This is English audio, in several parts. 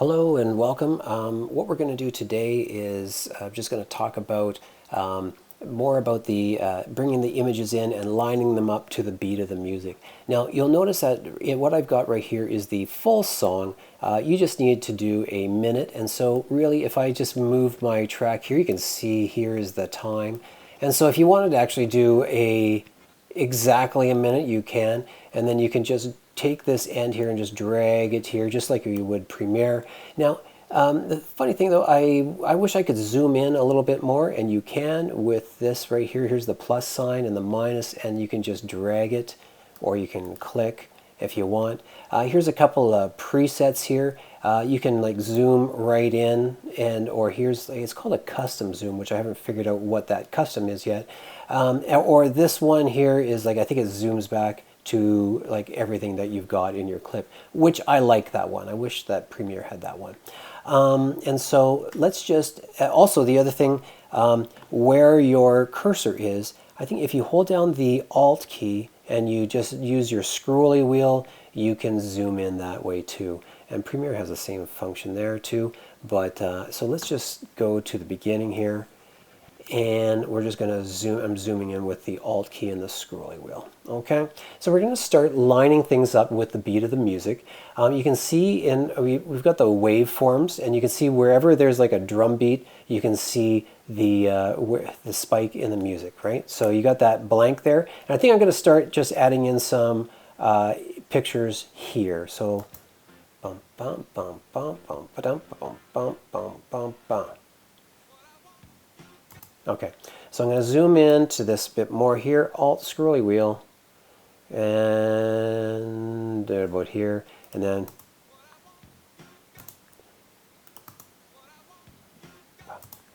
Hello and welcome. What we're going to do today is just going to talk about more about the bringing the images in and lining them up to the beat of the music. Now you'll notice that what I've got right here is the full song. You just need to do a minute, and so really if I just move my track here, you can see here is the time. And so if you wanted to actually do exactly a minute, you can, and then you can just take this end here and just drag it here just like you would Premiere. Now the funny thing though, I wish I could zoom in a little bit more, and you can with this right here. Here's the plus sign and the minus, and you can just drag it, or you can click if you want. Here's a couple of presets here. You can like zoom right in, and or here's, it's called a custom zoom, which I haven't figured out what that custom is yet. Or this one here is like, I think it zooms back to like everything that you've got in your clip, which I like that one. I wish that Premiere had that one. And so let's just, also the other thing, where your cursor is, I think if you hold down the Alt key and you just use your scrolly wheel, you can zoom in that way too. And Premiere has the same function there too. But so let's just go to the beginning here, and we're just going to zoom. I'm zooming in with the Alt key and the scrolly wheel. Okay, so we're going to start lining things up with the beat of the music. You can see we've got the waveforms, and you can see wherever there's like a drum beat, you can see the spike in the music, right? So you got that blank there, and I think I'm going to start just adding in some pictures here. So bum bum bum bum bum bum bum bum bum bum bum. Okay, so I'm going to zoom in to this bit more here, Alt scrolly wheel, and about here, and then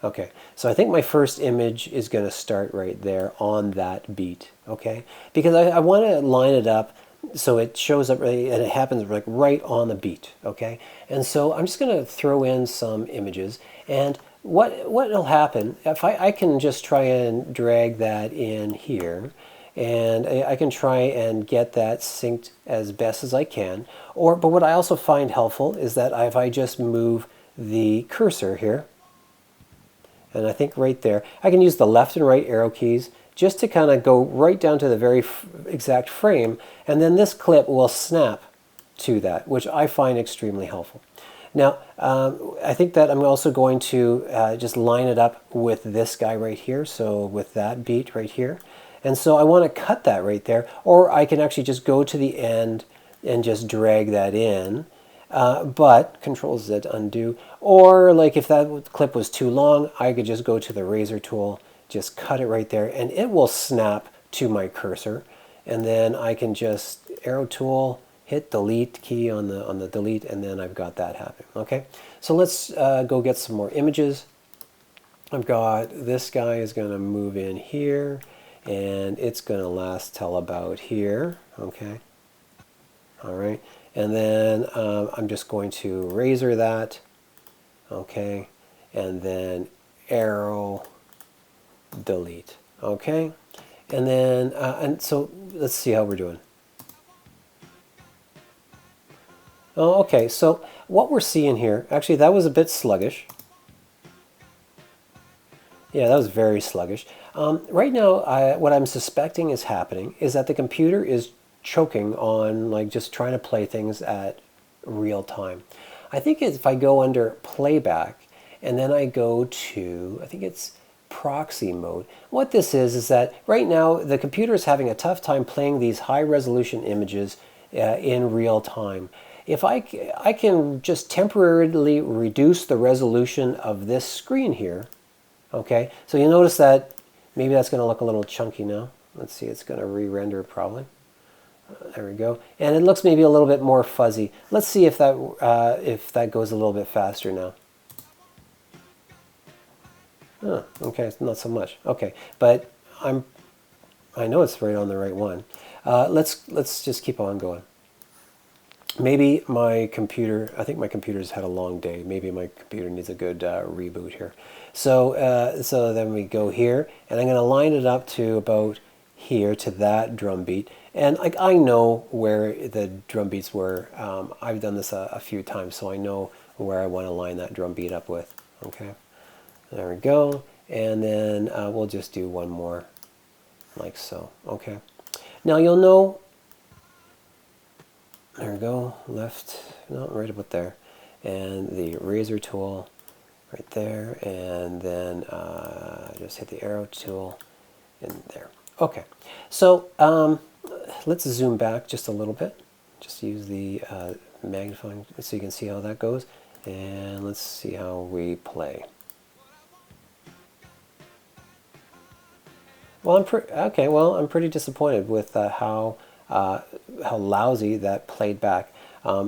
okay, so I think my first image is going to start right there on that beat, okay? Because I want to line it up so it shows up right, and it happens like right on the beat, okay? And so I'm just going to throw in some images, and what will happen if I can just try and drag that in here, and I can try and get that synced as best as I can. But what I also find helpful is that if I just move the cursor here, and I think right there, I can use the left and right arrow keys just to kind of go right down to the very exact frame, and then this clip will snap to that, which I find extremely helpful. Now, I think that I'm also going to just line it up with this guy right here, so with that beat right here. And so I want to cut that right there, or I can actually just go to the end and just drag that in. But Control Z undo, or like if that clip was too long, I could just go to the razor tool, just cut it right there, and it will snap to my cursor. And then I can just arrow tool, hit delete key on the delete, and then I've got that happening. Okay, so let's go get some more images. I've got this guy is going to move in here, and it's going to last till about here. Okay, all right. And then I'm just going to razor that, okay, and then arrow delete, okay, and then and so let's see how we're doing. Oh, okay, so what we're seeing here, actually that was a bit sluggish. Yeah, that was very sluggish. Right now, what I'm suspecting is happening is that the computer is choking on like just trying to play things at real time. I think if I go under playback and then I go to, I think it's proxy mode, what this is that right now the computer is having a tough time playing these high resolution images in real time. If I can just temporarily reduce the resolution of this screen here, okay, so you notice that maybe that's going to look a little chunky now. Let's see, it's going to re-render probably. There we go, and it looks maybe a little bit more fuzzy. Let's see if that goes a little bit faster now. Oh, okay, not so much. Okay, but I know it's right on the right one. Let's just keep on going. Maybe my computer, I think my computer's had a long day. Maybe my computer needs a good reboot here. So so then we go here, and I'm going to line it up to about here to that drum beat. And like I know where the drum beats were. I've done this a few times, so I know where I want to line that drum beat up with. Okay, there we go. And then we'll just do one more like so. Okay, now you'll know, there we go, left, no, right about there, and the razor tool right there, and then just hit the arrow tool in there. Okay, so let's zoom back just a little bit. Just use the magnifying so you can see how that goes, and let's see how we play. Well, I'm pretty disappointed with how lousy that played back,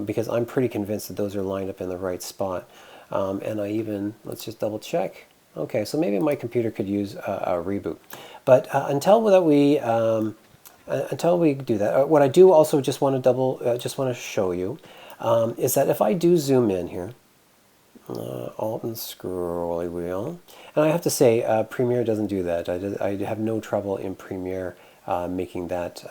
because I'm pretty convinced that those are lined up in the right spot. And I even, let's just double check. Okay, so maybe my computer could use a reboot. But until we do that, what I do also just want to show you is that if I do zoom in here, Alt and scrolly wheel. And I have to say, Premiere doesn't do that. I have no trouble in Premiere making that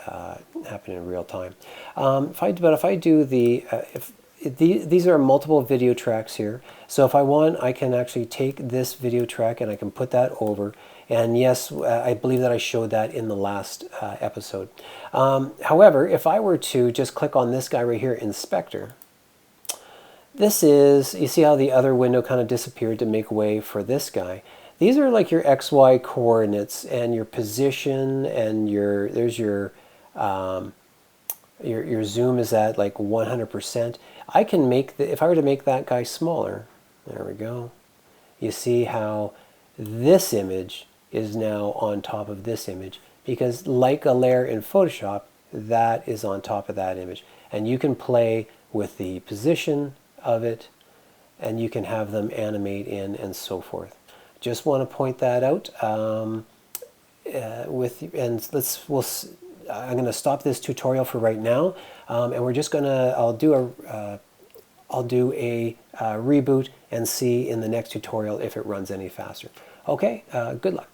happen in real time. But if I do these are multiple video tracks here. So if I want, I can actually take this video track and I can put that over. And yes, I believe that I showed that in the last episode. However, if I were to just click on this guy right here, Inspector, this is, you see how the other window kind of disappeared to make way for this guy. These are like your XY coordinates and your position, and there's your zoom is at like 100%. I can make if I were to make that guy smaller, there we go. You see how this image is now on top of this image, because like a layer in Photoshop, that is on top of that image. And you can play with the position of it, and you can have them animate in and so forth. Just want to point that out. I'm going to stop this tutorial for right now, and we're just gonna, I'll do a reboot and see in the next tutorial if it runs any faster. Okay, good luck.